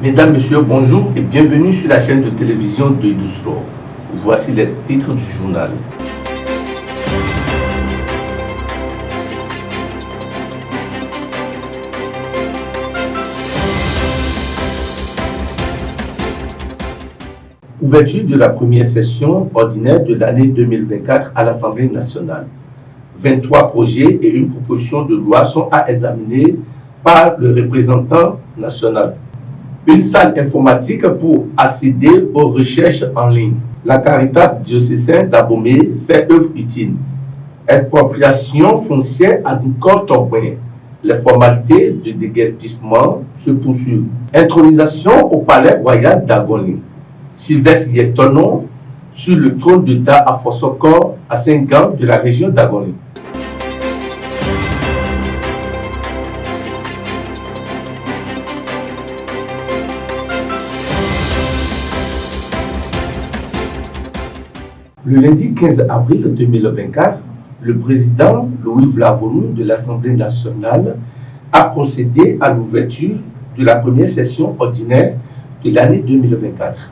Mesdames, Messieurs, bonjour et bienvenue sur la chaîne de télévision de Idusro. Voici les titres du journal. Ouverture de la première session ordinaire de l'année 2024 à l'Assemblée nationale. 23 projets et une proposition de loi sont à examiner par le représentant national. Une salle informatique pour accéder aux recherches en ligne. La Caritas diocésaine d'Abomey fait œuvre utile. Expropriation foncière agricole Torbin. Les formalités de déguerpissement se poursuivent. Intronisation au palais royal d'Agoni. Sylvestre Yetonon sur le trône d'État à Fossokor, à Saint-Gand de la région d'Agoni. Le lundi 15 avril 2024, le président Louis Vlavonou de l'Assemblée nationale a procédé à l'ouverture de la première session ordinaire de l'année 2024.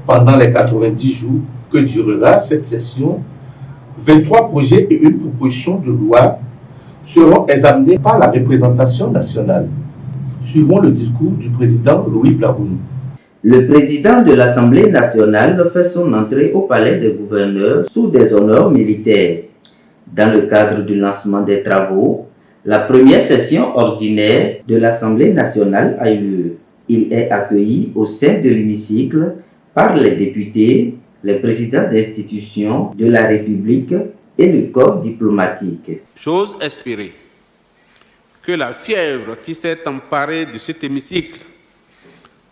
Pendant les 90 jours que durera cette session, 23 projets et une proposition de loi seront examinés par la représentation nationale. Suivons le discours du président Louis Vlavonou. Le président de l'Assemblée nationale fait son entrée au palais des gouverneurs sous des honneurs militaires. Dans le cadre du lancement des travaux, la première session ordinaire de l'Assemblée nationale a eu lieu. Il est accueilli au sein de l'hémicycle par les députés, les présidents d'institutions de la République et le corps diplomatique. J'ose espérer que la fièvre qui s'est emparée de cet hémicycle,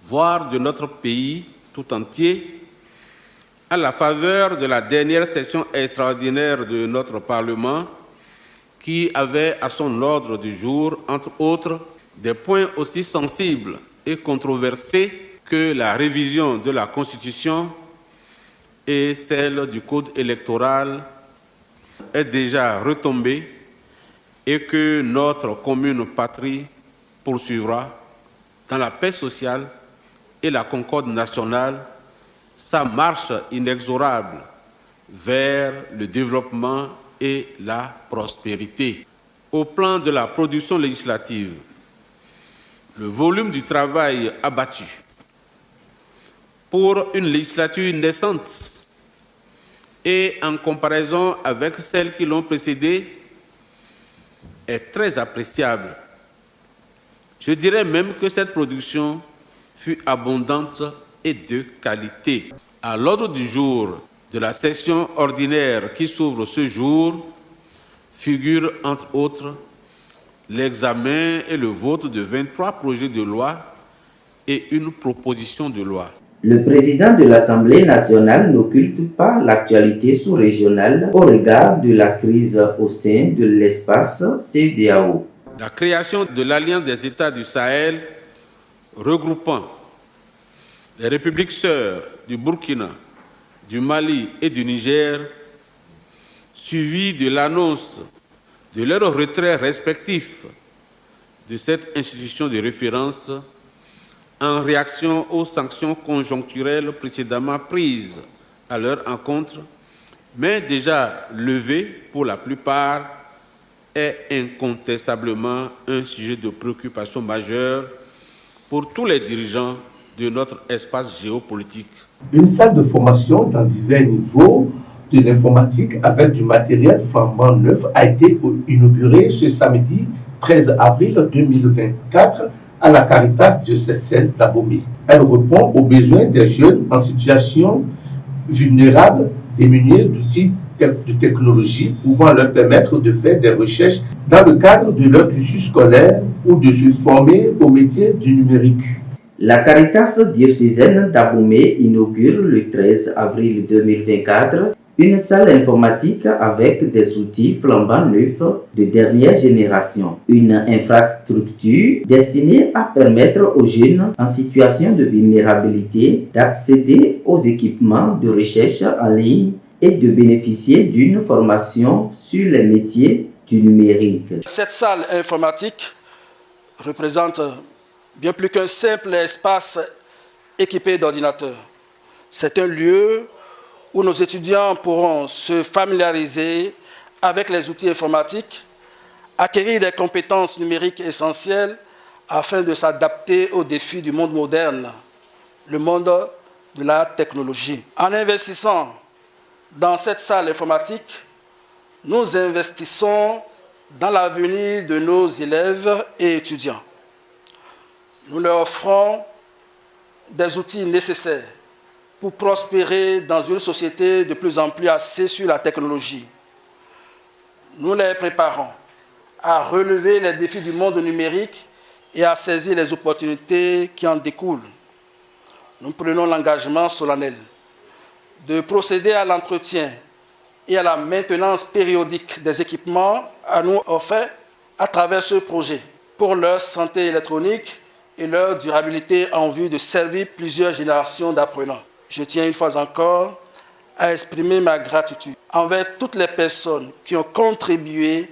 voire de notre pays tout entier, à la faveur de la dernière session extraordinaire de notre Parlement, qui avait à son ordre du jour, entre autres, des points aussi sensibles et controversés que la révision de la Constitution et celle du Code électoral, est déjà retombée et que notre commune patrie poursuivra dans la paix sociale et la concorde nationale sa marche inexorable vers le développement et la prospérité. Au plan de la production législative, le volume du travail abattu pour une législature naissante et en comparaison avec celles qui l'ont précédée est très appréciable. Je dirais même que cette production fut abondante et de qualité. À l'ordre du jour de la session ordinaire qui s'ouvre ce jour, figurent entre autres l'examen et le vote de 23 projets de loi et une proposition de loi. Le président de l'Assemblée nationale n'occulte pas l'actualité sous-régionale au regard de la crise au sein de l'espace CEDEAO. La création de l'Alliance des États du Sahel, regroupant les républiques sœurs du Burkina, du Mali et du Niger, suivie de l'annonce de leur retrait respectif de cette institution de référence en réaction aux sanctions conjoncturelles précédemment prises à leur encontre, mais déjà levées pour la plupart, est incontestablement un sujet de préoccupation majeure pour tous les dirigeants de notre espace géopolitique. Une salle de formation dans divers niveaux de l'informatique avec du matériel flambant neuf a été inaugurée ce samedi 13 avril 2024 à la Caritas diocésaine d'Abomey. Elle répond aux besoins des jeunes en situation vulnérable, démunis d'outils de technologie pouvant leur permettre de faire des recherches dans le cadre de leur cursus scolaire ou de se former au métier du numérique. La Caritas diocésaine d'Abomey inaugure le 13 avril 2024 une salle informatique avec des outils flambant neufs de dernière génération. Une infrastructure destinée à permettre aux jeunes en situation de vulnérabilité d'accéder aux équipements de recherche en ligne et de bénéficier d'une formation sur les métiers du numérique. Cette salle informatique représente bien plus qu'un simple espace équipé d'ordinateurs. C'est un lieu où nos étudiants pourront se familiariser avec les outils informatiques, acquérir des compétences numériques essentielles afin de s'adapter aux défis du monde moderne, le monde de la technologie. En investissant dans cette salle informatique, nous investissons dans l'avenir de nos élèves et étudiants. Nous leur offrons des outils nécessaires pour prospérer dans une société de plus en plus axée sur la technologie. Nous les préparons à relever les défis du monde numérique et à saisir les opportunités qui en découlent. Nous prenons l'engagement solennel de procéder à l'entretien et à la maintenance périodique des équipements à nous offerts à travers ce projet pour leur santé électronique et leur durabilité en vue de servir plusieurs générations d'apprenants. Je tiens une fois encore à exprimer ma gratitude envers toutes les personnes qui ont contribué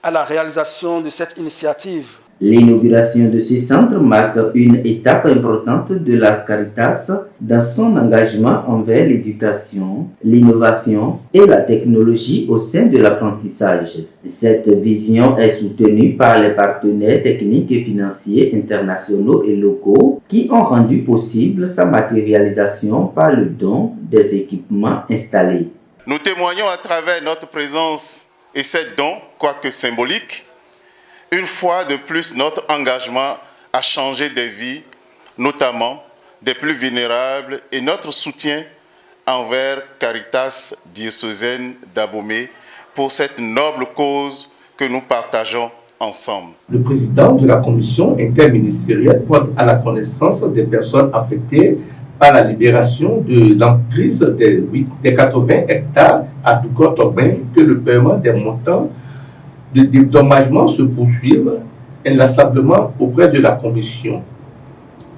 à la réalisation de cette initiative. L'inauguration de ce centre marque une étape importante de la Caritas dans son engagement envers l'éducation, l'innovation et la technologie au sein de l'apprentissage. Cette vision est soutenue par les partenaires techniques et financiers internationaux et locaux qui ont rendu possible sa matérialisation par le don des équipements installés. Nous témoignons à travers notre présence et ces dons, quoique symboliques, une fois de plus notre engagement à changer des vies, notamment des plus vulnérables, et notre soutien envers Caritas diocésaine d'Abomey pour cette noble cause que nous partageons ensemble. Le président de la commission interministérielle porte à la connaissance des personnes affectées par la libération de l'emprise des 80 hectares à Doukour-Togben que le paiement des montants de dédommagement se poursuivent inlassablement auprès de la commission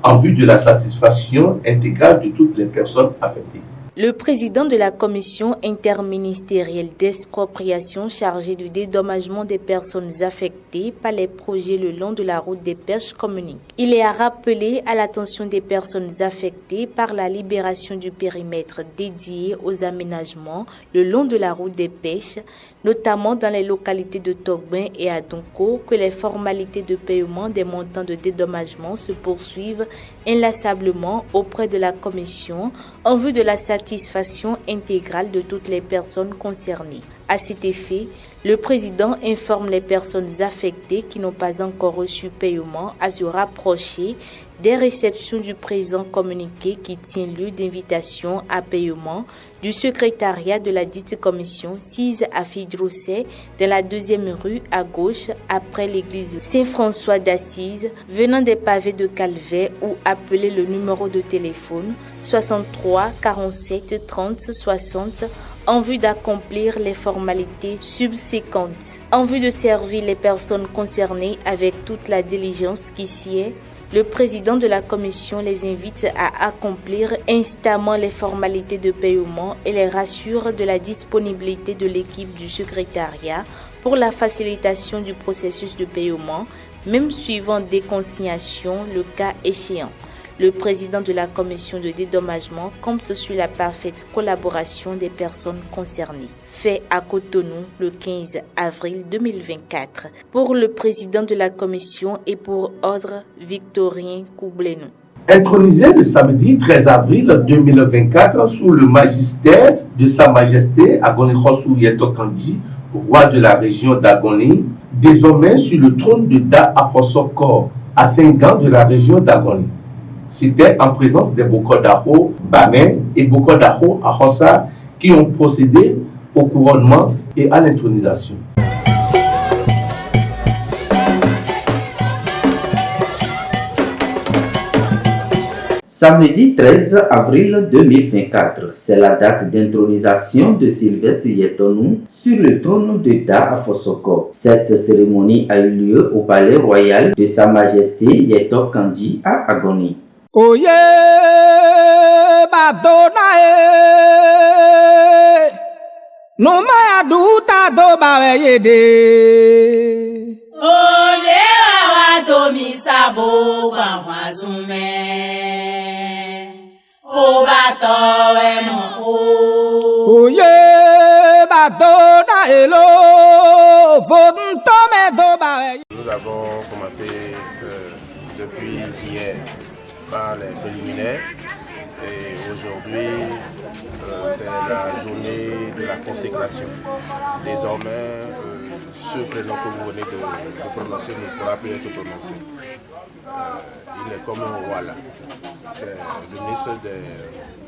en vue de la satisfaction intégrale de toutes les personnes affectées. Le président de la commission interministérielle d'expropriation chargée du dédommagement des personnes affectées par les projets le long de la route des pêches communique. Il est à rappeler à l'attention des personnes affectées par la libération du périmètre dédié aux aménagements le long de la route des pêches, notamment dans les localités de Togben et à Donko, que les formalités de paiement des montants de dédommagement se poursuivent inlassablement auprès de la commission en vue de la satisfaction intégrale de toutes les personnes concernées. À cet effet, le président informe les personnes affectées qui n'ont pas encore reçu paiement à se rapprocher des réceptions du présent communiqué qui tient lieu d'invitation à paiement du secrétariat de la dite commission 6 à Fidrousset dans la 2e rue à gauche après l'église Saint-François d'Assise venant des pavés de Calvet ou appeler le numéro de téléphone 63 47 30 60 en vue d'accomplir les formalités subséquentes. En vue de servir les personnes concernées avec toute la diligence qui s'y est, le président de la commission les invite à accomplir instamment les formalités de paiement et les rassure de la disponibilité de l'équipe du secrétariat pour la facilitation du processus de paiement, même suivant des consignations le cas échéant. Le président de la commission de dédommagement compte sur la parfaite collaboration des personnes concernées. Fait à Cotonou le 15 avril 2024 pour le président de la commission et pour ordre Victorien Koublenou. Intronisé le samedi 13 avril 2024 sous le magistère de Sa Majesté Agoni Khossou Yeto Kandji, roi de la région d'Agoni, désormais sur le trône de Da Afosokor, à Sengan de la région d'Agoni. C'était en présence des Bokodaro Bamen et Bokodaro Ahossa qui ont procédé au couronnement et à l'intronisation. Samedi 13 avril 2024, c'est la date d'intronisation de Sylvestre Yetonou sur le trône de Da Afosoko. Cette cérémonie a eu lieu au palais royal de Sa Majesté Yeto Kandji à Agoni. Oye badona no maya duta do ba yede Oye wa domisa Nous avons commencé depuis hier par les préliminaires et aujourd'hui c'est la journée de la consécration. Désormais, ce prénom que vous venez de prononcer ne pourra plus être prononcé. Il est comme un roi là. C'est le ministre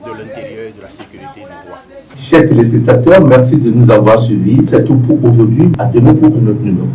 de l'Intérieur et de la Sécurité du roi. Chers téléspectateurs, merci de nous avoir suivis. C'est tout pour aujourd'hui. À demain pour un autre numéro.